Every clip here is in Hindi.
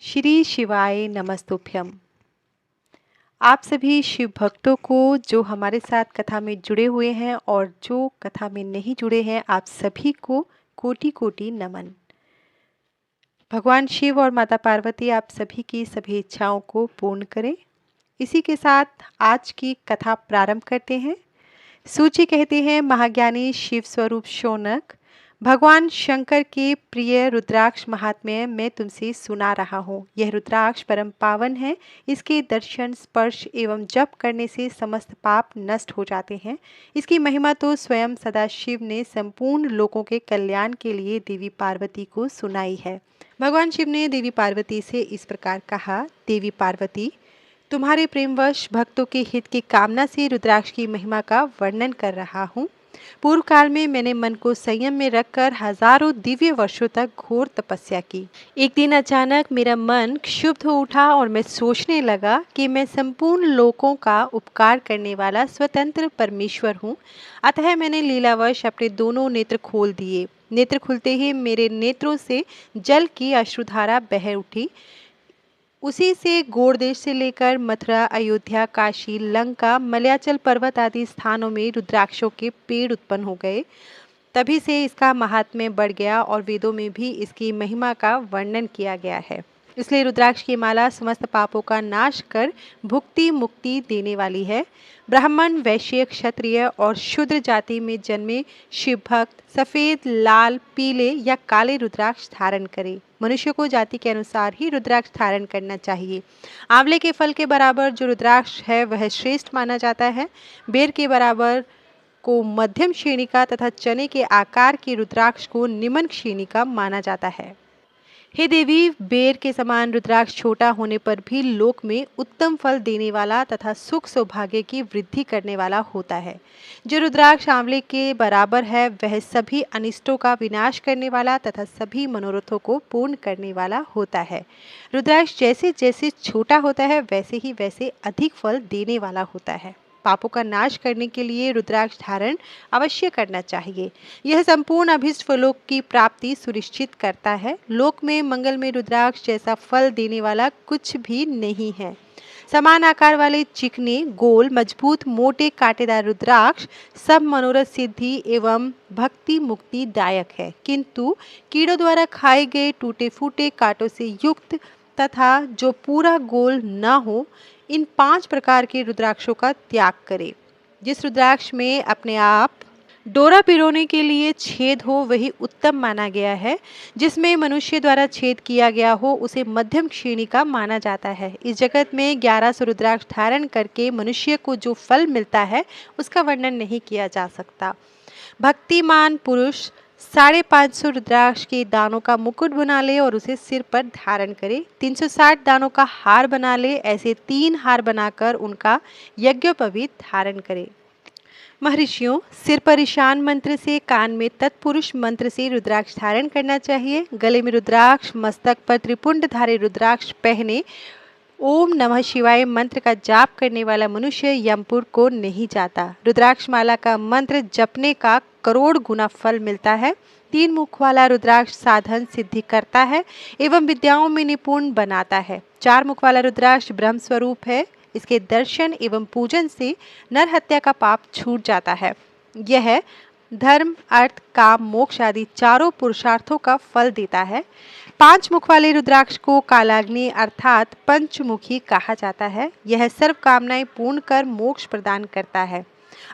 श्री शिवाय नमस्तुभ्यम। आप सभी शिव भक्तों को जो हमारे साथ कथा में जुड़े हुए हैं और जो कथा में नहीं जुड़े हैं, आप सभी को कोटि कोटि नमन। भगवान शिव और माता पार्वती आप सभी की सभी इच्छाओं को पूर्ण करें। इसी के साथ आज की कथा प्रारंभ करते हैं। सूची कहते हैं, महाज्ञानी शिव स्वरूप शौनक, भगवान शंकर के प्रिय रुद्राक्ष महात्म्य मैं तुमसे सुना रहा हूँ। यह रुद्राक्ष परम पावन है। इसके दर्शन, स्पर्श एवं जप करने से समस्त पाप नष्ट हो जाते हैं। इसकी महिमा तो स्वयं सदाशिव ने संपूर्ण लोगों के कल्याण के लिए देवी पार्वती को सुनाई है। भगवान शिव ने देवी पार्वती से इस प्रकार कहा, देवी पार्वती, तुम्हारे प्रेमवश भक्तों के हित की कामना से रुद्राक्ष की महिमा का वर्णन कर रहा हूँ। पूर्व काल में मैंने मन को संयम में रखकर हजारों दिव्य वर्षों तक घोर तपस्या की। एक दिन अचानक मेरा मन क्षुब्ध हो उठा और मैं सोचने लगा कि मैं संपूर्ण लोकों का उपकार करने वाला स्वतंत्र परमेश्वर हूँ। अतः मैंने लीलावश अपने दोनों नेत्र खोल दिए। नेत्र खुलते ही मेरे नेत्रों से जल की अश्रुधारा बह उठी। उसी से गौड़ देश से लेकर मथुरा, अयोध्या, काशी, लंका, मलयाचल पर्वत आदि स्थानों में रुद्राक्षों के पेड़ उत्पन्न हो गए। तभी से इसका महात्म्य बढ़ गया और वेदों में भी इसकी महिमा का वर्णन किया गया है। इसलिए रुद्राक्ष की माला समस्त पापों का नाश कर भुक्ति मुक्ति देने वाली है। ब्राह्मण, वैश्य, क्षत्रिय और शूद्र जाति में जन्मे शिव भक्त सफेद, लाल, पीले या काले रुद्राक्ष धारण करे। मनुष्य को जाति के अनुसार ही रुद्राक्ष धारण करना चाहिए। आंवले के फल के बराबर जो रुद्राक्ष है वह श्रेष्ठ माना जाता है। बेर के बराबर को मध्यम श्रेणी का तथा चने के आकार के रुद्राक्ष को निम्न श्रेणी का माना जाता है। हे देवी, बेर के समान रुद्राक्ष छोटा होने पर भी लोक में उत्तम फल देने वाला तथा सुख सौभाग्य की वृद्धि करने वाला होता है। जो रुद्राक्ष आंवले के बराबर है वह सभी अनिष्टों का विनाश करने वाला तथा सभी मनोरथों को पूर्ण करने वाला होता है। रुद्राक्ष जैसे जैसे छोटा होता है वैसे ही वैसे अधिक फल देने वाला होता है। पापों का नाश करने के लिए रुद्राक्ष धारण अवश्य करना चाहिए। यह संपूर्ण अभीष्ट फलों की प्राप्ति सुनिश्चित करता है। लोक में मंगल में रुद्राक्ष जैसा फल देने वाला कुछ भी नहीं है। समान आकार वाले चिकने, गोल, मजबूत, मोटे, कांटेदार रुद्राक्ष सब मनोरथ सिद्धि एवं भक्ति मुक्ति दायक है, किंतु कीड़ों द्वारा खाए गए टूटे फूटे कांटों से युक्त तथा जो पूरा गोल न हो, इन 5 प्रकार के रुद्राक्षों का त्याग करें। जिस रुद्राक्ष में अपने आप डोरा पिरोने के लिए छेद हो वही उत्तम माना गया है। जिसमें मनुष्य द्वारा छेद किया गया हो उसे मध्यम श्रेणी का माना जाता है। इस जगत में 1100 रुद्राक्ष धारण करके मनुष्य को जो फल मिलता है उसका वर्णन नहीं किया जा सकता। भक्तिमान पुरुष 550 रुद्राक्ष के दानों का मुकुट बना ले और उसे सिर पर धारण करे। 360 दानों का हार बना ले। ऐसे 3 हार बनाकर उनका यज्ञोपवीत धारण करे। महर्षियों, सिर पर ईशान मंत्र से, कान में तत्पुरुष मंत्र से रुद्राक्ष धारण करना चाहिए। गले में रुद्राक्ष, मस्तक पर त्रिपुंडधारी रुद्राक्ष पहने ओम नमः शिवाय मंत्र का जाप करने वाला मनुष्य यमपुर को नहीं जाता। रुद्राक्ष माला का मंत्र जपने का करोड़ गुना फल मिलता है। 3 मुख वाला रुद्राक्ष साधन सिद्धि करता है एवं विद्याओं में निपुण बनाता है। 4 मुख वाला रुद्राक्ष ब्रह्म स्वरूप है। इसके दर्शन एवं पूजन से नर हत्या का पाप छूट जाता है। यह धर्म, अर्थ, काम, मोक्ष आदि चारों पुरुषार्थों का फल देता है। 5 मुख वाले रुद्राक्ष को कालाग्नि अर्थात पंचमुखी कहा जाता है। यह सर्व कामनाएं पूर्ण कर मोक्ष प्रदान करता है।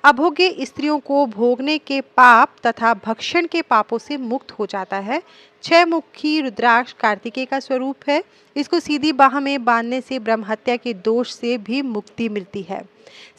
अभोग्य स्त्रियों को भोगने के पाप तथा भक्षण के पापों से मुक्त हो जाता है। 6 मुखी रुद्राक्ष कार्तिकेय का स्वरूप है। इसको सीधी बाह में बांधने से ब्रह्म हत्या के दोष से भी मुक्ति मिलती है।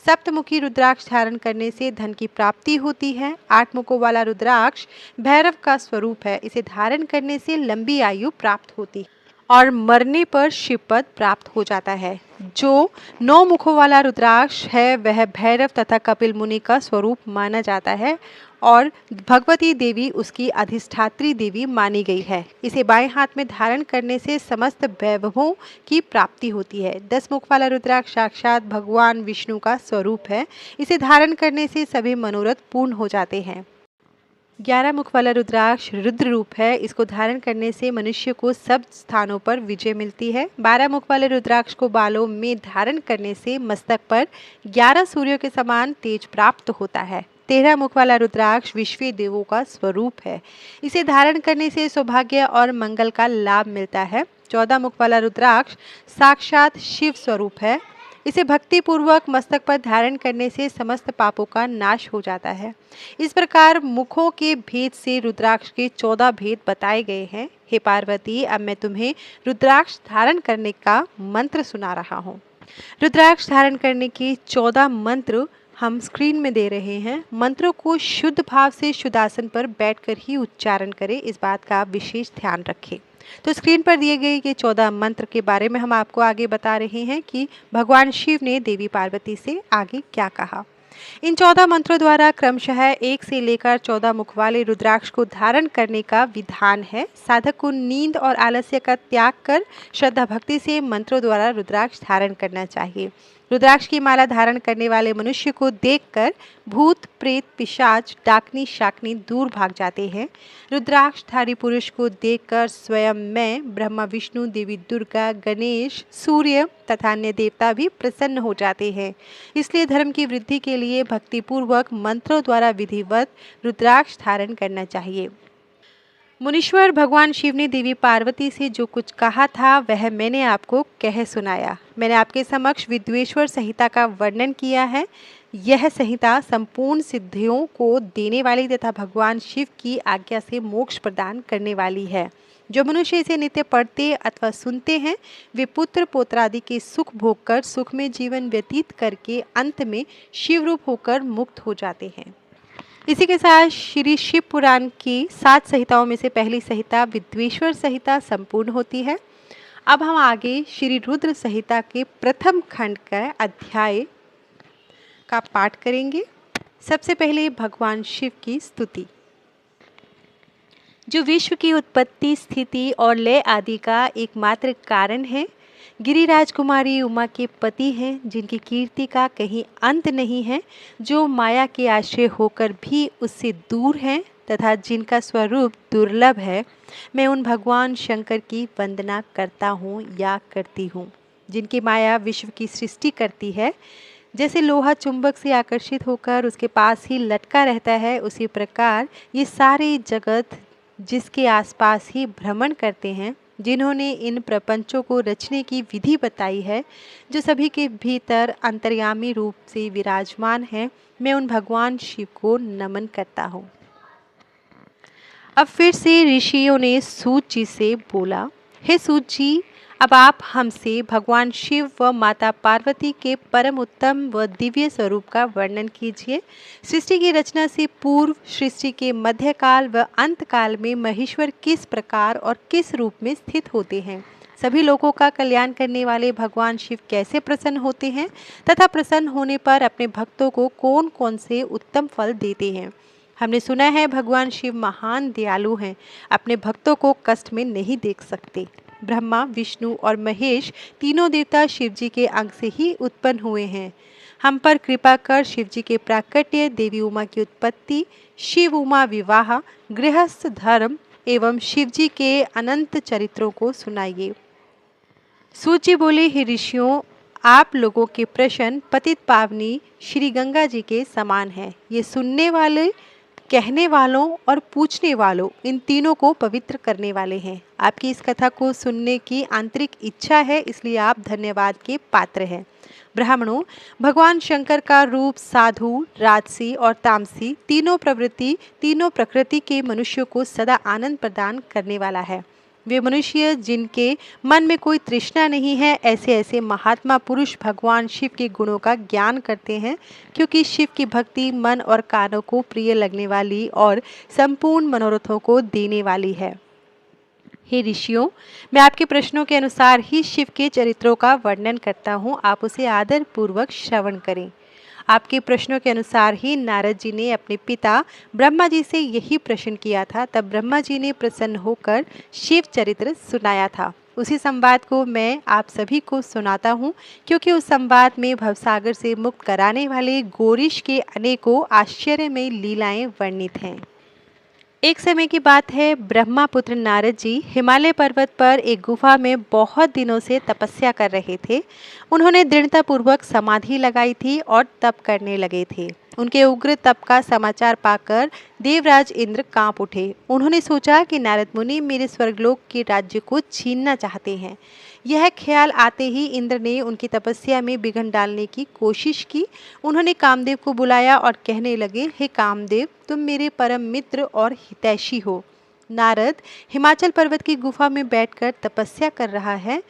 सप्तमुखी रुद्राक्ष धारण करने से धन की प्राप्ति होती है। 8 मुखों वाला रुद्राक्ष भैरव का स्वरूप है। इसे धारण करने से लंबी आयु प्राप्त होती है और मरने पर शिवपद प्राप्त हो जाता है। जो 9 मुखों वाला रुद्राक्ष है वह भैरव तथा कपिल मुनि का स्वरूप माना जाता है और भगवती देवी उसकी अधिष्ठात्री देवी मानी गई है। इसे बाएं हाथ में धारण करने से समस्त वैभवों की प्राप्ति होती है। 10 मुख वाला रुद्राक्ष साक्षात भगवान विष्णु का स्वरूप है। इसे धारण करने से सभी मनोरथ पूर्ण हो जाते हैं। 11 मुख वाला रुद्राक्ष रुद्र रूप है। इसको धारण करने से मनुष्य को सब स्थानों पर विजय मिलती है। 12 मुख वाले रुद्राक्ष को बालों में धारण करने से मस्तक पर 11 सूर्यों के समान तेज प्राप्त होता है। 13 मुख वाला रुद्राक्ष विश्व देवों का स्वरूप है। इसे धारण करने से सौभाग्य और मंगल का लाभ मिलता है। 14 मुख वाला रुद्राक्ष साक्षात शिव स्वरूप है। इसे भक्ति पूर्वक मस्तक पर धारण करने से समस्त पापों का नाश हो जाता है। इस प्रकार मुखों के भेद से रुद्राक्ष के 14 भेद बताए गए हैं। हे पार्वती, अब मैं तुम्हें रुद्राक्ष धारण करने का मंत्र सुना रहा हूँ। रुद्राक्ष धारण करने के 14 मंत्र हम स्क्रीन में दे रहे हैं। मंत्रों को शुद्ध भाव से शुद्ध आसन पर बैठकर ही उच्चारण करें, इस बात का आप विशेष ध्यान रखें। तो स्क्रीन पर दिए गए ये 14 मंत्र के बारे में हम आपको आगे बता रहे हैं कि भगवान शिव ने देवी पार्वती से आगे क्या कहा। इन 14 मंत्रों द्वारा क्रमशः 1 से लेकर 14 मुख वाले रुद्राक्ष को धारण करने का विधान है। साधक को नींद और आलस्य का त्याग कर श्रद्धा भक्ति से मंत्रों द्वारा रुद्राक्ष धारण करना चाहिए। रुद्राक्ष की माला धारण करने वाले मनुष्य को देखकर भूत प्रेत पिशाच डाकनी शाकनी दूर भाग जाते हैं। रुद्राक्षधारी पुरुष को देखकर स्वयं मैं, ब्रह्मा विष्णु देवी दुर्गा गणेश सूर्य तथा अन्य देवता भी प्रसन्न हो जाते हैं। इसलिए धर्म की वृद्धि के लिए भक्तिपूर्वक मंत्रों द्वारा विधिवत रुद्राक्ष धारण करना चाहिए। मुनीश्वर भगवान शिव ने देवी पार्वती से जो कुछ कहा था वह मैंने आपको कह सुनाया। मैंने आपके समक्ष विद्वेश्वर संहिता का वर्णन किया है। यह संहिता संपूर्ण सिद्धियों को देने वाली तथा भगवान शिव की आज्ञा से मोक्ष प्रदान करने वाली है। जो मनुष्य इसे नित्य पढ़ते अथवा सुनते हैं वे पुत्र पौत्रादि के सुख भोग कर सुख में जीवन व्यतीत करके अंत में शिव रूप होकर मुक्त हो जाते हैं। इसी के साथ श्री शिव पुराण की 7 संहिताओं में से पहली संहिता विद्वेश्वर संहिता संपूर्ण होती है। अब हम आगे श्री रुद्र संहिता के प्रथम खंड का अध्याय का पाठ करेंगे। सबसे पहले भगवान शिव की स्तुति। जो विश्व की उत्पत्ति स्थिति और लय आदि का एकमात्र कारण है, गिरिराज कुमारी उमा के पति हैं, जिनकी कीर्ति का कहीं अंत नहीं है, जो माया के आश्रय होकर भी उससे दूर हैं तथा जिनका स्वरूप दुर्लभ है, मैं उन भगवान शंकर की वंदना करता हूँ या करती हूँ, जिनकी माया विश्व की सृष्टि करती है। जैसे लोहा चुंबक से आकर्षित होकर उसके पास ही लटका रहता है, उसी प्रकार ये सारे जगत जिसके आसपास ही भ्रमण करते हैं, जिन्होंने इन प्रपंचों को रचने की विधि बताई है, जो सभी के भीतर अंतर्यामी रूप से विराजमान है, मैं उन भगवान शिव को नमन करता हूँ। अब फिर से ऋषियों ने सूत जी से बोला, हे सूत जी, अब आप हमसे भगवान शिव व माता पार्वती के परम उत्तम व दिव्य स्वरूप का वर्णन कीजिए। सृष्टि की रचना से पूर्व, सृष्टि के मध्यकाल व अंतकाल में महेश्वर किस प्रकार और किस रूप में स्थित होते हैं? सभी लोगों का कल्याण करने वाले भगवान शिव कैसे प्रसन्न होते हैं तथा प्रसन्न होने पर अपने भक्तों को कौन कौन से उत्तम फल देते हैं? हमने सुना है भगवान शिव महान दयालु हैं, अपने भक्तों को कष्ट में नहीं देख सकते। ब्रह्मा विष्णु और महेश तीनों देवता शिव जी के अंग से ही उत्पन्न हुए हैं। हम पर कृपा कर शिव जी के प्राकट्य, देवी उमा की उत्पत्ति, शिव उमा विवाह, गृहस्थ धर्म एवं शिव जी के अनंत चरित्रों को सुनाइए। सूत जी बोले, हे ऋषियों, आप लोगों के प्रश्न पतित पावनी श्री गंगा जी के समान है। ये सुनने वाले, कहने वालों और पूछने वालों, इन तीनों को पवित्र करने वाले हैं। आपकी इस कथा को सुनने की आंतरिक इच्छा है, इसलिए आप धन्यवाद के पात्र हैं। ब्राह्मणों, भगवान शंकर का रूप साधु, राजसी और तामसी तीनों प्रवृत्ति, तीनों प्रकृति के मनुष्यों को सदा आनंद प्रदान करने वाला है। वे मनुष्य जिनके मन में कोई तृष्णा नहीं है, ऐसे ऐसे महात्मा पुरुष भगवान शिव के गुणों का ज्ञान करते हैं, क्योंकि शिव की भक्ति मन और कानों को प्रिय लगने वाली और संपूर्ण मनोरथों को देने वाली है। हे ऋषियों, मैं आपके प्रश्नों के अनुसार ही शिव के चरित्रों का वर्णन करता हूँ, आप उसे आदर पूर्वक श्रवण करें। आपके प्रश्नों के अनुसार ही नारद जी ने अपने पिता ब्रह्मा जी से यही प्रश्न किया था। तब ब्रह्मा जी ने प्रसन्न होकर शिव चरित्र सुनाया था। उसी संवाद को मैं आप सभी को सुनाता हूँ, क्योंकि उस संवाद में भवसागर से मुक्त कराने वाले गौरीश के अनेकों आश्चर्यमय लीलाएं वर्णित हैं। एक समय की बात है, ब्रह्मापुत्र नारद जी हिमालय पर्वत पर एक गुफा में बहुत दिनों से तपस्या कर रहे थे। उन्होंने दृढ़तापूर्वक समाधि लगाई थी और तप करने लगे थे। उनके उग्र तप का समाचार पाकर देवराज इंद्र कांप उठे। उन्होंने सोचा कि नारद मुनि मेरे स्वर्गलोक के राज्य को छीनना चाहते हैं। यह ख्याल आते ही इंद्र ने उनकी तपस्या में विघ्न डालने की कोशिश की। उन्होंने कामदेव को बुलाया और कहने लगे, हे कामदेव, तुम मेरे परम मित्र और हितैषी हो। नारद हिमाचल पर्वत की गुफा में बैठकर तपस्या कर रहा है।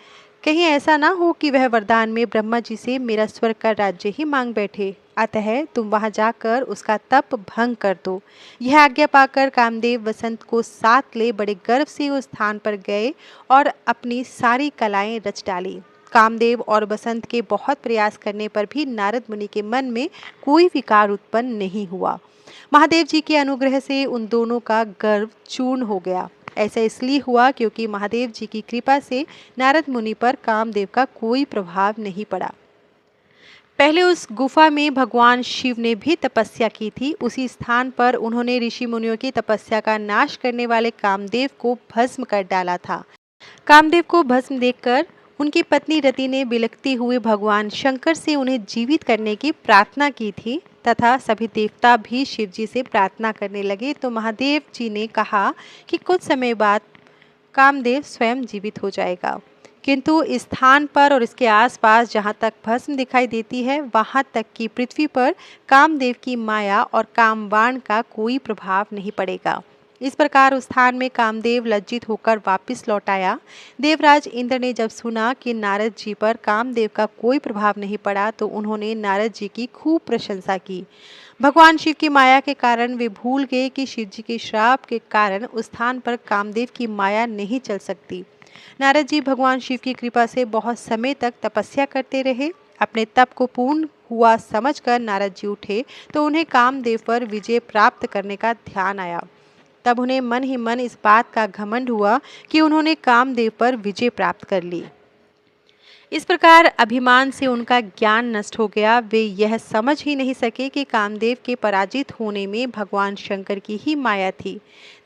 कहीं ऐसा ना हो कि वह वरदान में ब्रह्मा जी से मेरा स्वर्ग का राज्य ही मांग बैठे। अतः तुम वहां जाकर उसका तप भंग कर दो। यह आज्ञा पाकर कामदेव वसंत को साथ ले बड़े गर्व से उस स्थान पर गए और अपनी सारी कलाएं रच डाली। कामदेव और बसंत के बहुत प्रयास करने पर भी नारद मुनि के मन में कोई विकार उत्पन्न नहीं हुआ। महादेव जी के अनुग्रह से उन दोनों का गर्व चूर्ण हो गया। ऐसा इसलिए हुआ क्योंकि महादेव जी की कृपा से नारद मुनि पर कामदेव का कोई प्रभाव नहीं पड़ा। पहले उस गुफा में भगवान शिव ने भी तपस्या की थी। उसी स्थान पर उन्होंने ऋषि मुनियों की तपस्या का नाश करने वाले कामदेव को भस्म कर डाला था। कामदेव को भस्म देखकर उनकी पत्नी रति ने बिलखते हुए भगवान शंकर से उन्हें जीवित करने की प्रार्थना की थी तथा सभी देवता भी शिव जी से प्रार्थना करने लगे। तो महादेव जी ने कहा कि कुछ समय बाद कामदेव स्वयं जीवित हो जाएगा, किंतु इस स्थान पर और इसके आसपास जहाँ तक भस्म दिखाई देती है वहाँ तक की पृथ्वी पर कामदेव की माया और कामबाण का कोई प्रभाव नहीं पड़ेगा। इस प्रकार उस स्थान में कामदेव लज्जित होकर वापस लौट आया। देवराज इंद्र ने जब सुना कि नारद जी पर कामदेव का कोई प्रभाव नहीं पड़ा तो उन्होंने नारद जी की खूब प्रशंसा की। भगवान शिव की माया के कारण वे भूल गए कि शिव जी के श्राप के कारण उस स्थान पर कामदेव की माया नहीं चल सकती। नारद जी भगवान शिव की कृपा से बहुत समय तक तपस्या करते रहे। अपने तप को पूर्ण हुआ समझकर नारद जी उठे तो उन्हें कामदेव पर विजय प्राप्त करने का ध्यान आया। तब उन्हें मन ही मन इस बात का घमंड हुआ कि उन्होंने कामदेव पर विजय प्राप्त कर ली। इस प्रकार अभिमान से उनका ज्ञान नष्ट हो गया। वे यह समझ ही नहीं सके कि कामदेव के पराजित होने में भगवान शंकर की ही माया थी।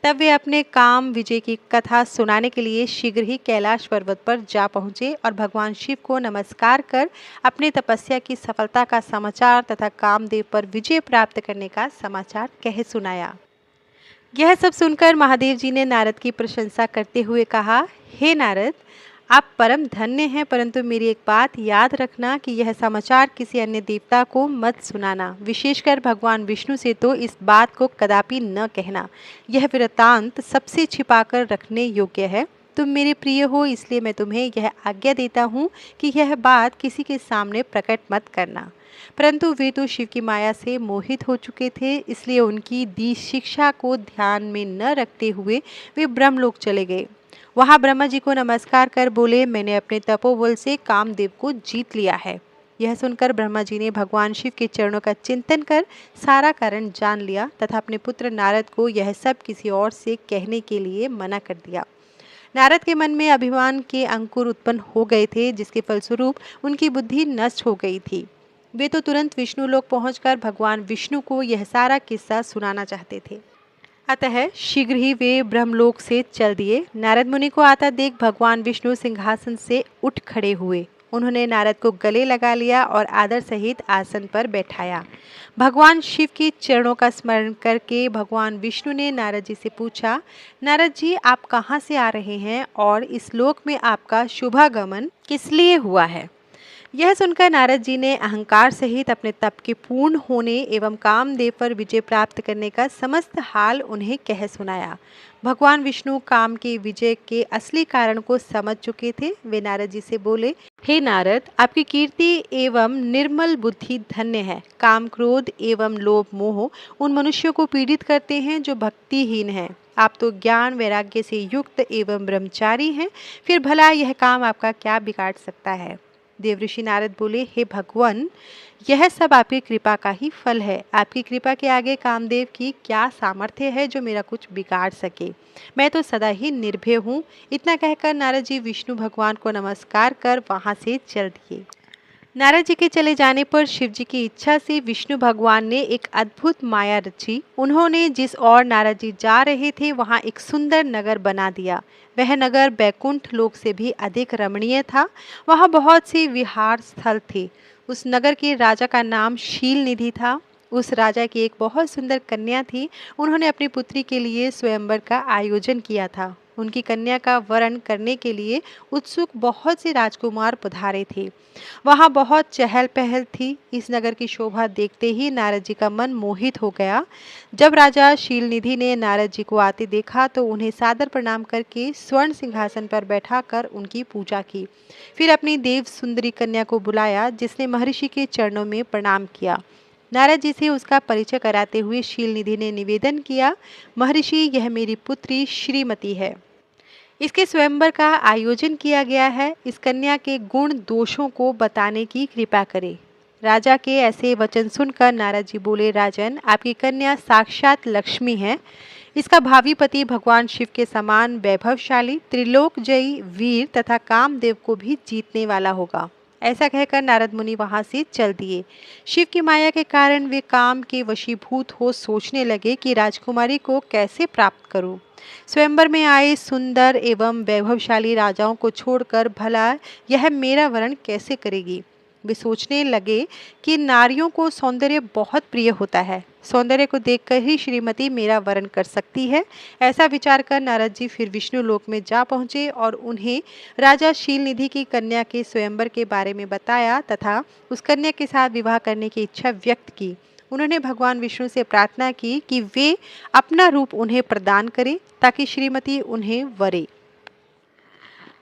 तब वे अपने काम विजय की कथा सुनाने के लिए शीघ्र ही कैलाश पर्वत पर जा पहुंचे और भगवान शिव को नमस्कार कर अपने तपस्या की सफलता का समाचार तथा कामदेव पर विजय प्राप्त करने का समाचार कह सुनाया। यह सब सुनकर महादेव जी ने नारद की प्रशंसा करते हुए कहा, हे नारद, आप परम धन्य हैं, परंतु मेरी एक बात याद रखना कि यह समाचार किसी अन्य देवता को मत सुनाना। विशेषकर भगवान विष्णु से तो इस बात को कदापि न कहना। यह वृत्तांत सबसे छिपाकर रखने योग्य है। तुम मेरे प्रिय हो, इसलिए मैं तुम्हें यह आज्ञा देता हूँ कि यह बात किसी के सामने प्रकट मत करना। परंतु वे तो शिव की माया से मोहित हो चुके थे, इसलिए उनकी दी शिक्षा को ध्यान में न रखते हुए वे ब्रह्मलोक चले गए। वहां ब्रह्मा जी को नमस्कार कर बोले, मैंने अपने तपोबल से कामदेव को जीत लिया है। यह सुनकर ब्रह्मा जी ने भगवान शिव के चरणों का चिंतन कर सारा कारण जान लिया तथा अपने पुत्र नारद को यह सब किसी और से कहने के लिए मना कर दिया। नारद के मन में अभिमान के अंकुर उत्पन्न हो गए थे, जिसके फलस्वरूप उनकी बुद्धि नष्ट हो गई थी। वे तो तुरंत विष्णु लोक पहुंचकर भगवान विष्णु को यह सारा किस्सा सुनाना चाहते थे। अतः शीघ्र ही वे ब्रह्मलोक से चल दिए। नारद मुनि को आता देख भगवान विष्णु सिंहासन से उठ खड़े हुए। उन्होंने नारद को गले लगा लिया और आदर सहित आसन पर बैठाया। भगवान शिव के चरणों का स्मरण करके भगवान विष्णु ने नारद जी से पूछा, नारद जी, आप कहाँ से आ रहे हैं और इस लोक में आपका शुभागमन किस लिए हुआ है? यह सुनकर नारद जी ने अहंकार सहित अपने तप के पूर्ण होने एवं कामदेव पर विजय प्राप्त करने का समस्त हाल उन्हें कह सुनाया। भगवान विष्णु काम के विजय के असली कारण को समझ चुके थे। वे नारद जी से बोले, हे नारद, आपकी कीर्ति एवं निर्मल बुद्धि धन्य है। काम, क्रोध एवं लोभ मोह उन मनुष्यों को पीड़ित करते हैं जो भक्तिहीन हैं। आप तो ज्ञान वैराग्य से युक्त एवं ब्रह्मचारी हैं, फिर भला यह काम आपका क्या बिगाड़ सकता है? देवऋषि नारद बोले, हे भगवान, यह सब आपकी कृपा का ही फल है। आपकी कृपा के आगे कामदेव की क्या सामर्थ्य है जो मेरा कुछ बिगाड़ सके? मैं तो सदा ही निर्भय हूँ। इतना कहकर नारद जी विष्णु भगवान को नमस्कार कर वहाँ से चल दिए। नारद जी के चले जाने पर शिव जी की इच्छा से विष्णु भगवान ने एक अद्भुत माया रची। उन्होंने जिस ओर नारद जी जा रहे थे वहां एक सुंदर नगर बना दिया। वह नगर बैकुंठ लोक से भी अधिक रमणीय था। वहां बहुत से विहार स्थल थे। उस नगर के राजा का नाम शील निधि था। उस राजा की एक बहुत सुंदर कन्या थी। उन्होंने अपनी पुत्री के लिए स्वयंवर का आयोजन किया था। उनकी कन्या का वरण करने के लिए उत्सुक बहुत से राजकुमार पधारे थे। वहां बहुत चहल पहल थी। इस नगर की शोभा देखते ही नारद जी का मन मोहित हो गया। जब राजा शीलनिधि ने नारद जी को आते देखा तो उन्हें सादर प्रणाम करके स्वर्ण सिंहासन पर बैठाकर उनकी पूजा की। फिर अपनी देव सुंदरी कन्या को बुलाया, जिसने महर्षि के चरणों में प्रणाम किया। नारद जी से उसका परिचय कराते हुए शीलनिधि ने निवेदन किया, महर्षि, यह मेरी पुत्री श्रीमती है। इसके स्वयंवर का आयोजन किया गया है। इस कन्या के गुण दोषों को बताने की कृपा करें। राजा के ऐसे वचन सुनकर नारद जी बोले, राजन, आपकी कन्या साक्षात लक्ष्मी है। इसका भावी पति भगवान शिव के समान वैभवशाली, त्रिलोक जयी वीर तथा कामदेव को भी जीतने वाला होगा। ऐसा कहकर नारद मुनि वहां से चल दिए। शिव की माया के कारण वे काम के वशीभूत हो सोचने लगे कि राजकुमारी को कैसे प्राप्त करूं। स्वयंवर में आए सुंदर एवं वैभवशाली राजाओं को छोड़कर भला यह मेरा वरण कैसे करेगी। वे सोचने लगे कि नारियों को सौंदर्य बहुत प्रिय होता है। सौंदर्य को देखकर ही श्रीमती मेरा वरण कर सकती है। ऐसा विचार कर नारद जी फिर विष्णु लोक में जा पहुंचे और उन्हें राजा शीलनिधि की कन्या के स्वयंवर के बारे में बताया तथा उस कन्या के साथ विवाह करने की इच्छा व्यक्त की। उन्होंने भगवान विष्णु से प्रार्थना की कि वे अपना रूप उन्हें प्रदान करें ताकि श्रीमती उन्हें वरे।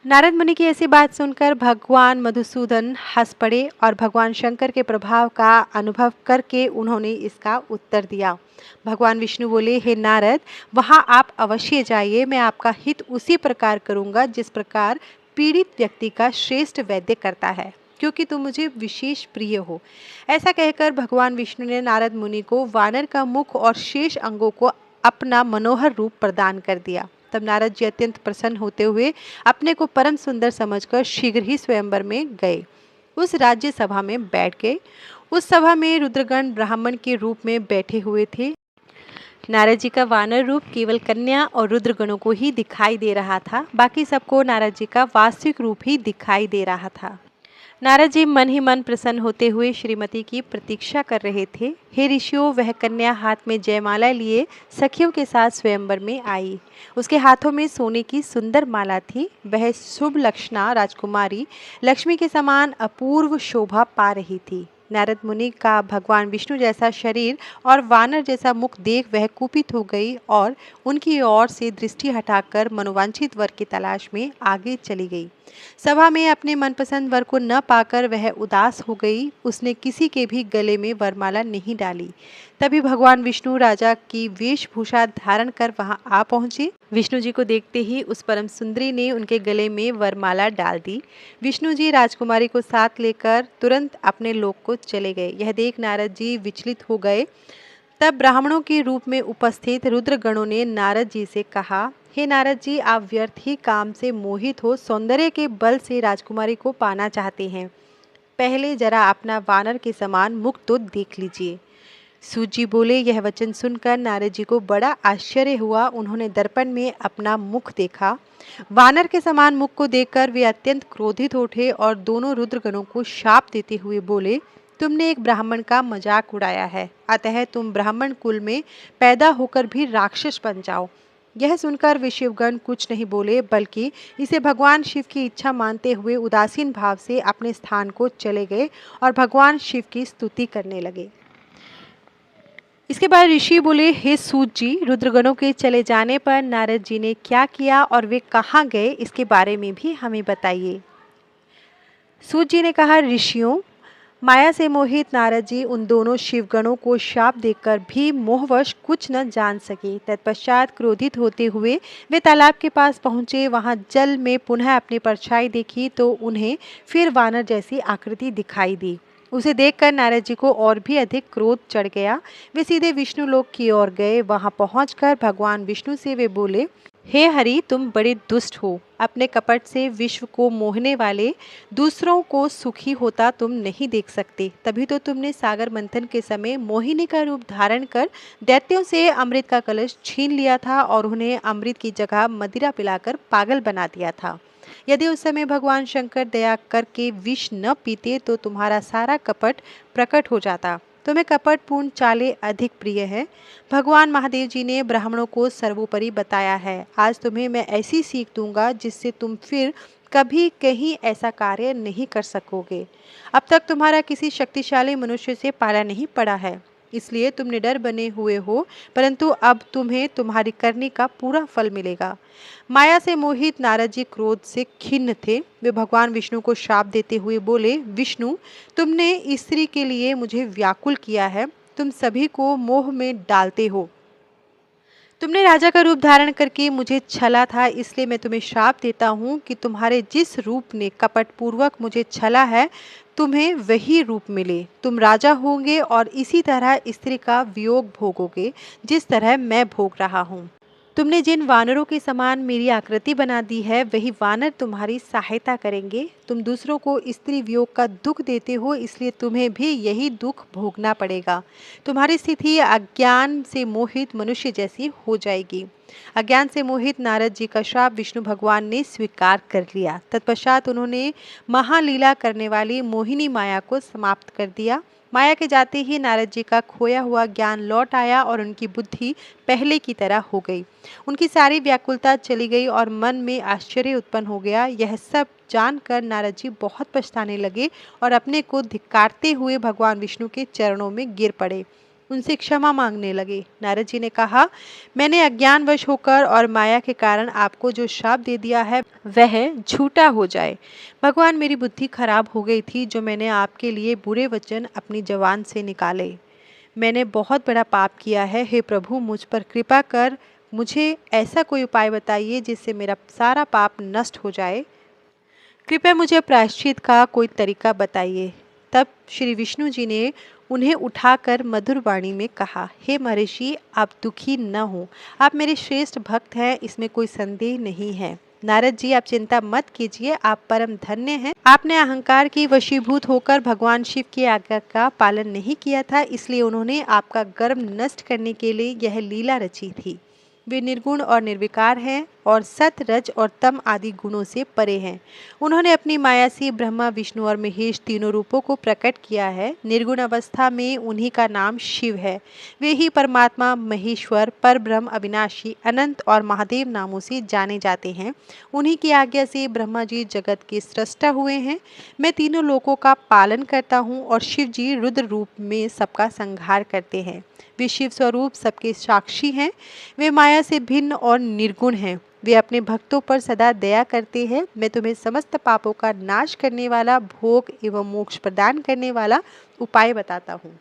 नारद मुनि की ऐसी बात सुनकर भगवान मधुसूदन हंस पड़े और भगवान शंकर के प्रभाव का अनुभव करके उन्होंने इसका उत्तर दिया। भगवान विष्णु बोले, हे नारद, वहां आप अवश्य जाइए। मैं आपका हित उसी प्रकार करूंगा जिस प्रकार पीड़ित व्यक्ति का श्रेष्ठ वैद्य करता है, क्योंकि तुम मुझे विशेष प्रिय हो। ऐसा कहकर भगवान विष्णु ने नारद मुनि को वानर का मुख और शेष अंगों को अपना मनोहर रूप प्रदान कर दिया। तब नारद जी अत्यंत प्रसन्न होते हुए अपने को परम सुंदर समझकर शीघ्र ही स्वयंवर में गए। उस राज्य सभा में बैठ गए। उस सभा में रुद्रगण ब्राह्मण के रूप में बैठे हुए थे। नारद जी का वानर रूप केवल कन्या और रुद्रगणों को ही दिखाई दे रहा था। बाकी सबको नारद जी का वास्तविक रूप ही दिखाई दे रहा था। नारद जी मन ही मन प्रसन्न होते हुए श्रीमती की प्रतीक्षा कर रहे थे। हे ऋषियों, वह कन्या हाथ में जयमाला लिए सखियों के साथ स्वयंवर में आई। उसके हाथों में सोने की सुंदर माला थी। वह शुभ लक्षणा राजकुमारी लक्ष्मी के समान अपूर्व शोभा पा रही थी। नारद मुनि का भगवान विष्णु जैसा शरीर और वानर जैसा मुख देख वह कुपित हो गई और उनकी ओर से दृष्टि हटाकर मनोवांछित वर की तलाश में आगे चली गई। सभा में अपने मनपसंद वर को न पाकर वह उदास हो गई। उसने किसी के भी गले में वरमाला नहीं डाली। तभी भगवान विष्णु राजा की वेशभूषा धारण कर वहां आ पहुंचे। विष्णु जी को देखते ही उस परम सुंदरी ने उनके गले में वरमाला डाल दी। विष्णु जी राजकुमारी को साथ लेकर तुरंत अपने लोक को चले गए। यह देख नारद जी विचलित हो गए। तब ब्राह्मणों के रूप में उपस्थित रुद्रगणों ने नारद जी से कहा, हे नारद जी, आप व्यर्थ ही काम से मोहित हो सौंदर्य के बल से राजकुमारी को पाना चाहते हैं। पहले जरा अपना वानर के समान मुख तो देख लीजिए। सूत जी बोले। यह वचन सुनकर नारद जी को बड़ा आश्चर्य हुआ। उन्होंने दर्पण में अपना मुख देखा। वानर के समान मुख को देखकर वे अत्यंत क्रोधित उठे और दोनों रुद्रगणों को शाप देते हुए बोले, तुमने एक ब्राह्मण का मजाक उड़ाया है, अतः तुम ब्राह्मण कुल में पैदा होकर भी राक्षस बन जाओ। यह सुनकर वे शिवगण कुछ नहीं बोले, बल्कि इसे भगवान शिव की इच्छा मानते हुए उदासीन भाव से अपने स्थान को चले गए और भगवान शिव की स्तुति करने लगे। इसके बाद ऋषि बोले, हे सूत जी, रुद्रगणों के चले जाने पर नारद जी ने क्या किया और वे कहाँ गए, इसके बारे में भी हमें बताइए। सूत जी ने कहा, ऋषियों, माया से मोहित नारद जी उन दोनों शिवगणों को शाप देकर भी मोहवश कुछ न जान सके। तत्पश्चात क्रोधित होते हुए वे तालाब के पास पहुंचे। वहां जल में पुनः अपनी परछाई देखी तो उन्हें फिर वानर जैसी आकृति दिखाई दी। उसे देखकर नारद जी को और भी अधिक क्रोध चढ़ गया। वे सीधे विष्णु लोक की ओर गए। वहां पहुंचकर भगवान विष्णु से वे बोले, हे हरि, तुम बड़े दुष्ट हो। अपने कपट से विश्व को मोहने वाले, दूसरों को सुखी होता तुम नहीं देख सकते। तभी तो तुमने सागर मंथन के समय मोहिनी का रूप धारण कर दैत्यों से अमृत का कलश छीन लिया था और उन्हें अमृत की जगह मदिरा पिलाकर पागल बना दिया था। यदि उस समय भगवान शंकर दया करके विष न पीते तो तुम्हारा सारा कपट प्रकट हो जाता। तुम्हें कपटपूर्ण चालें अधिक प्रिय है। भगवान महादेव जी ने ब्राह्मणों को सर्वोपरि बताया है। आज तुम्हें मैं ऐसी सीख दूंगा जिससे तुम फिर कभी कहीं ऐसा कार्य नहीं कर सकोगे। अब तक तुम्हारा किसी शक्तिशाली मनुष्य से पाला नहीं पड़ा है, इसलिए तुम निडर बने हुए हो, परंतु अब तुम्हें तुम्हारी करनी का पूरा फल मिलेगा। माया से मोहित नारद जी क्रोध से खिन्न थे। वे भगवान विष्णु को शाप देते हुए बोले, विष्णु, तुमने स्त्री के लिए मुझे व्याकुल किया है। तुम सभी को मोह में डालते हो। तुमने राजा का रूप धारण करके मुझे छला था, इसलिए मैं तुम्हें श्राप देता हूँ कि तुम्हारे जिस रूप ने कपट पूर्वक मुझे छला है, तुम्हें वही रूप मिले। तुम राजा होंगे और इसी तरह स्त्री का वियोग भोगोगे, जिस तरह मैं भोग रहा हूँ। तुमने जिन वानरों के समान मेरी आकृति बना दी है, वही वानर तुम्हारी सहायता करेंगे। तुम दूसरों को स्त्री वियोग का दुख देते हो, इसलिए तुम्हें भी यही दुख भोगना पड़ेगा। तुम्हारी स्थिति अज्ञान से मोहित मनुष्य जैसी हो जाएगी। अज्ञान से मोहित नारद जी का श्राप विष्णु भगवान ने स्वीकार कर लिया। तत्पश्चात उन्होंने महालीला करने वाली मोहिनी माया को समाप्त कर दिया। माया के जाते ही नारद जी का खोया हुआ ज्ञान लौट आया और उनकी बुद्धि पहले की तरह हो गई। उनकी सारी व्याकुलता चली गई और मन में आश्चर्य उत्पन्न हो गया। यह सब जानकर नारद जी बहुत पछताने लगे और अपने को धिक्कारते हुए भगवान विष्णु के चरणों में गिर पड़े। उनसे क्षमा मांगने लगे। नारद जी ने कहा, मैंने अज्ञानवश होकर और माया के कारण आपको जो श्राप दे दिया है वह झूठा हो जाए। भगवान, मेरी बुद्धि खराब हो गई थी जो मैंने आपके लिए बुरे वचन अपनी जबान से निकाले। मैंने बहुत बड़ा पाप किया है। हे प्रभु, मुझ पर कृपा कर मुझे ऐसा कोई उपाय बताइए जिससे मेरा सारा पाप नष्ट हो जाए। कृपया मुझे प्रायश्चित का कोई तरीका बताइए। तब श्री विष्णु जी ने उन्हें उठाकर मधुर वाणी में कहा, हे महर्षि, आप दुखी न हो। आप मेरे श्रेष्ठ भक्त हैं, इसमें कोई संदेह नहीं है। नारद जी, आप चिंता मत कीजिए, आप परम धन्य हैं। आपने अहंकार की वशीभूत होकर भगवान शिव की आज्ञा का पालन नहीं किया था, इसलिए उन्होंने आपका गर्व नष्ट करने के लिए यह लीला रची थी। वे निर्गुण और निर्विकार हैं और सत, रज और तम आदि गुणों से परे हैं। उन्होंने अपनी माया से ब्रह्मा, विष्णु और महेश तीनों रूपों को प्रकट किया है। निर्गुण अवस्था में उन्हीं का नाम शिव है। वे ही परमात्मा, महेश्वर, परब्रह्म, अविनाशी, अनंत और महादेव नामों से जाने जाते हैं। उन्हीं की आज्ञा से ब्रह्मा जी जगत के सृष्टा हुए हैं। मैं तीनों लोकों का पालन करता हूँ और शिव जी रुद्र रूप में सबका संहार करते हैं। वे शिव स्वरूप सबके साक्षी हैं। वे माया से भिन्न और निर्गुण हैं। वे अपने भक्तों पर सदा दया करते हैं। मैं तुम्हें समस्त पापों का नाश करने वाला, भोग एवं मोक्ष प्रदान करने वाला उपाय बताता हूँ।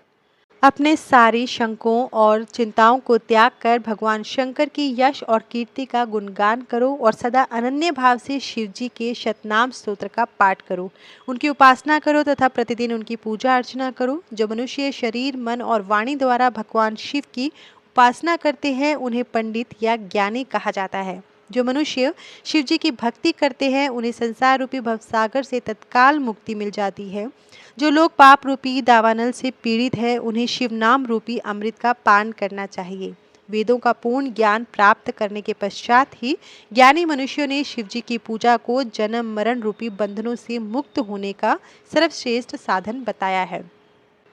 अपने सारी शंकों और चिंताओं को त्याग कर भगवान शंकर की यश और कीर्ति का गुणगान करो और सदा अनन्य भाव से शिव जी के शतनाम स्तोत्र का पाठ करो। उनकी उपासना करो तथा प्रतिदिन उनकी पूजा अर्चना करो। जो मनुष्य शरीर, मन और वाणी द्वारा भगवान शिव की उपासना करते हैं उन्हें पंडित या ज्ञानी कहा जाता है। जो मनुष्य शिव जी की भक्ति करते हैं उन्हें संसार रूपी भवसागर से तत्काल मुक्ति मिल जाती है। जो लोग पाप रूपी दावानल से पीड़ित है उन्हें शिव नाम रूपी अमृत का पान करना चाहिए। वेदों का पूर्ण ज्ञान प्राप्त करने के पश्चात ही ज्ञानी मनुष्यों ने शिव जी की पूजा को जन्म मरण रूपी बंधनों से मुक्त होने का सर्वश्रेष्ठ साधन बताया है।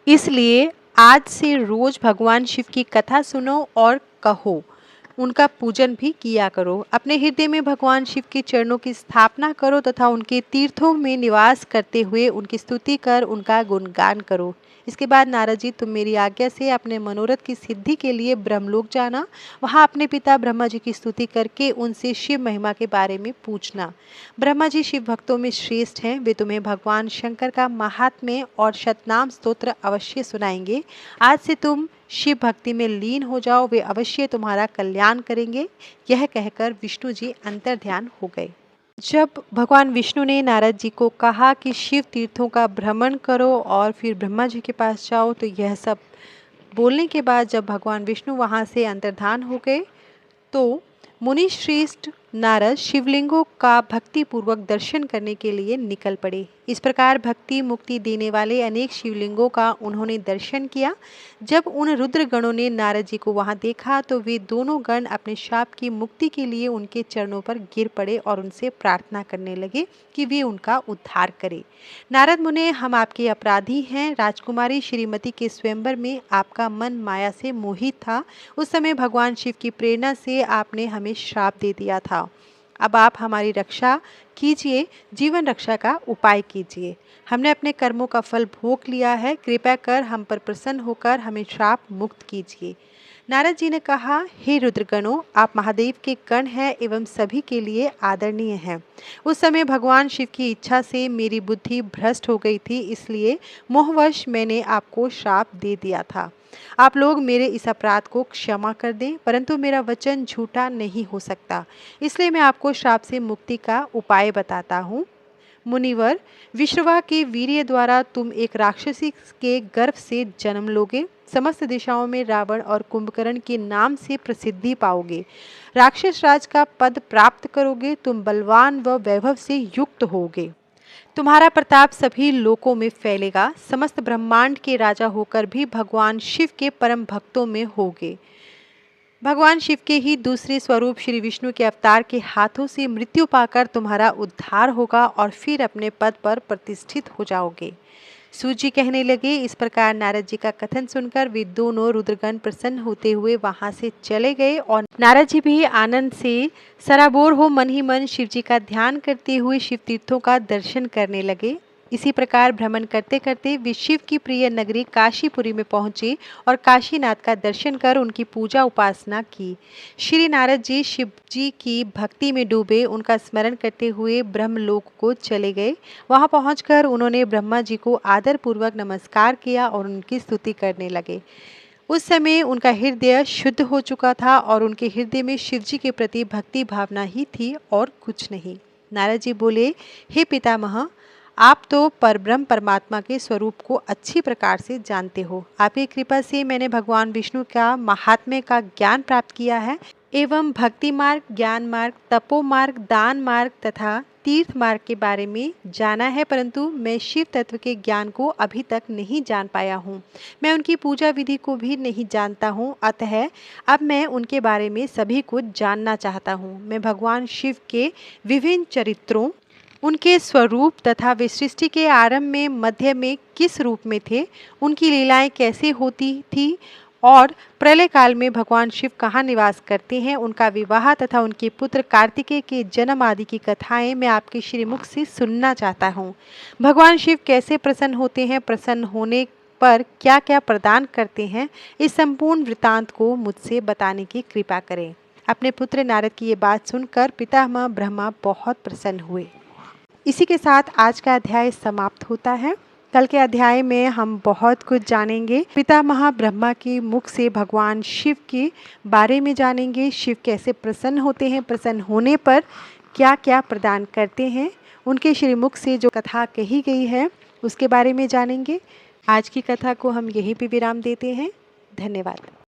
इसलिए आज से रोज भगवान शिव की कथा सुनो और कहो, उनका पूजन भी किया करो। अपने हृदय में भगवान शिव के चरणों की स्थापना करो तथा उनके तीर्थों में निवास करते हुए उनकी स्तुति कर उनका गुणगान करो। इसके बाद नारद जी, तुम मेरी आज्ञा से अपने मनोरथ की सिद्धि के लिए ब्रह्मलोक जाना। वहाँ अपने पिता ब्रह्मा जी की स्तुति करके उनसे शिव महिमा के बारे में पूछना। ब्रह्मा जी शिव भक्तों में श्रेष्ठ हैं। वे तुम्हें भगवान शंकर का महात्म्य और शतनाम स्तोत्र अवश्य सुनाएंगे। आज से तुम शिव भक्ति में लीन हो जाओ, वे अवश्य तुम्हारा कल्याण करेंगे। यह कहकर विष्णु जी अंतर्ध्यान हो गए। जब भगवान विष्णु ने नारद जी को कहा कि शिव तीर्थों का भ्रमण करो और फिर ब्रह्मा जी के पास जाओ, तो यह सब बोलने के बाद जब भगवान विष्णु वहाँ से अंतर्धान हो गए तो मुनि श्रेष्ठ नारद शिवलिंगों का भक्ति पूर्वक दर्शन करने के लिए निकल पड़े। इस प्रकार भक्ति मुक्ति देने वाले अनेक शिवलिंगों का उन्होंने दर्शन किया। जब उन रुद्र गणों ने नारद जी को वहां देखा तो वे दोनों गण अपने शाप की मुक्ति के लिए उनके चरणों पर गिर पड़े और उनसे प्रार्थना करने लगे कि वे उनका उद्धार करें। नारद मुने, हम आपके अपराधी हैं। राजकुमारी श्रीमती के स्वयंवर में आपका मन माया से मोहित था। उस समय भगवान शिव की प्रेरणा से आपने हमें श्राप दे दिया था। अब आप हमारी रक्षा कीजिए, जीवन रक्षा का उपाय कीजिए। हमने अपने कर्मों का फल भोग लिया है। कृपया कर हम पर प्रसन्न होकर हमें श्राप मुक्त कीजिए। नारद जी ने कहा, हे रुद्रगणों, आप महादेव के गण हैं एवं सभी के लिए आदरणीय हैं। उस समय भगवान शिव की इच्छा से मेरी बुद्धि भ्रष्ट हो गई थी, इसलिए मोहवश मैंने आपको श्राप दे दिया था। आप लोग मेरे इस अपराध को क्षमा कर दें, परंतु मेरा वचन झूठा नहीं हो सकता, इसलिए मैं आपको श्राप से मुक्ति का उपाय बताता हूँ। मुनिवर, विश्रवा के वीर्य द्वारा तुम एक राक्षसी के गर्भ से जन्म लोगे। समस्त दिशाओं में रावण और कुंभकर्ण के नाम से प्रसिद्धि पाओगे। राक्षस राज का पद प्राप्त करोगे। तुम बलवान व वैभव से युक्त होगे। तुम्हारा प्रताप सभी लोकों में फैलेगा। समस्त ब्रह्मांड के राजा होकर भी भगवान शिव के परम भक्तों में होगे। भगवान शिव के ही दूसरे स्वरूप श्री विष्णु के अवतार के हाथों से मृत्यु पाकर तुम्हारा उद्धार होगा और फिर अपने पद पर प्रतिष्ठित हो जाओगे। सूत जी कहने लगे। इस प्रकार नारद जी का कथन सुनकर वे दोनों रुद्रगण प्रसन्न होते हुए वहां से चले गए और नारद जी भी आनंद से सराबोर हो मन ही मन शिव जी का ध्यान करते हुए शिव तीर्थों का दर्शन करने लगे। इसी प्रकार भ्रमण करते करते वे शिव की प्रिय नगरी काशीपुरी में पहुंचे और काशीनाथ का दर्शन कर उनकी पूजा उपासना की। श्री नारद जी शिव जी की भक्ति में डूबे उनका स्मरण करते हुए ब्रह्मलोक को चले गए। वहां पहुंचकर उन्होंने ब्रह्मा जी को आदर पूर्वक नमस्कार किया और उनकी स्तुति करने लगे। उस समय उनका हृदय शुद्ध हो चुका था और उनके हृदय में शिव जी के प्रति भक्ति भावना ही थी और कुछ नहीं। नारद जी बोले, हे पितामह, आप तो परब्रह्म परमात्मा के स्वरूप को अच्छी प्रकार से जानते हो। आपकी कृपा से मैंने भगवान विष्णु का महात्म्य का ज्ञान प्राप्त किया है एवं भक्ति मार्ग, ज्ञान मार्ग, तपो मार्ग, दान मार्ग तथा तीर्थ मार्ग के बारे में जाना है, परंतु मैं शिव तत्व के ज्ञान को अभी तक नहीं जान पाया हूँ। मैं उनकी पूजा विधि को भी नहीं जानता हूँ, अतः अब मैं उनके बारे में सभी कुछ जानना चाहता हूँ। मैं भगवान शिव के विभिन्न चरित्रों, उनके स्वरूप तथा वे सृष्टि के आरंभ में मध्य में किस रूप में थे, उनकी लीलाएं कैसे होती थी और प्रलय काल में भगवान शिव कहाँ निवास करते हैं, उनका विवाह तथा उनके पुत्र कार्तिकेय के जन्म आदि की कथाएं मैं आपके श्रीमुख से सुनना चाहता हूँ। भगवान शिव कैसे प्रसन्न होते हैं, प्रसन्न होने पर क्या क्या प्रदान करते हैं, इस संपूर्ण वृतांत को मुझसे बताने की कृपा करें। अपने पुत्र नारद की ये बात सुनकर पितामह ब्रह्मा बहुत प्रसन्न हुए। इसी के साथ आज का अध्याय समाप्त होता है। कल के अध्याय में हम बहुत कुछ जानेंगे। पितामह ब्रह्मा के मुख से भगवान शिव के बारे में जानेंगे। शिव कैसे प्रसन्न होते हैं, प्रसन्न होने पर क्या क्या प्रदान करते हैं, उनके श्रीमुख से जो कथा कही गई है उसके बारे में जानेंगे। आज की कथा को हम यहीं पे विराम देते हैं। धन्यवाद।